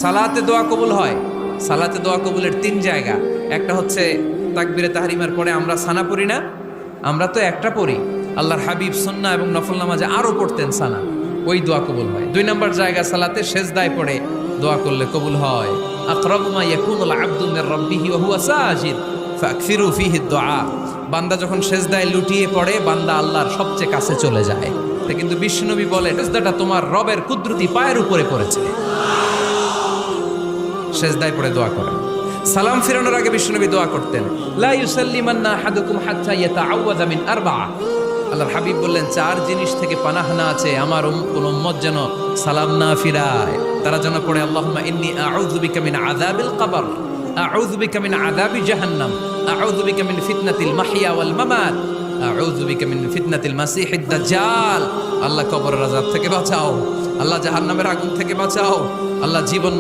সালাতে দোয়া কবুল হয়। সালাতে দোয়া কবুলের তিন জায়গা। একটা হচ্ছে তাকবীরে তাহরিমার পরে আমরা সানা পড়ি না, আমরা তো একটা পড়ি। আল্লাহর হাবিব সুন্নাহ এবং নফল নামাজে আরো পড়তেন সানা, ওই দোয়া কবুল হয়। দুই নম্বর জায়গা সালাতে সেজদায় পড়ে দোয়া করলে কবুল হয়। আকরাবু মা ইয়াকুনুল আবদু মির রাব্বিহি ওয়া হুয়া সাজিদ ফাকসিরু ফীহি দুআ। বান্দা যখন সেজদায় লুটিয়ে পড়ে, বান্দা আল্লাহর সবচেয়ে কাছে চলে যায়। কিন্তু বিশ্বনবী বলে, সেজদাটা তোমার রবের কুদরতি পায়ের উপরে পড়েছে। সেজদায় পড়ে দোয়া করেন। সালাম ফিরানোর আগে বিশ্বনবী দোয়া করতেন, লা ইউসাল্লিমান্না আহাদুকুম হাত্তা ইয়াতাআওয়াযা মিন আরবা'a। আল্লাহর হাবিব বললেন, চার জিনিস থেকে পানাহ না আছে আমার কোন উম্মত যেন সালাম না ফিরায়। তারা যেন পড়ে, আল্লাহুম্মা ইন্নী আউযু বিকা মিন আযাবিল কবর, আউযু বিকা মিন আযাবি জাহান্নাম, আউযু বিকা মিন ফিতনাতিল মাহইয়া ওয়াল মামাত, আউযু বিকা মিন ফিতনাতিল মাসিহিদ দাজ্জাল। আল্লাহ কবরের আযাব থেকে বাঁচাও, আল্লাহ জাহান্নামের আগুন থেকে বাঁচাও, আল্লাহ জীবন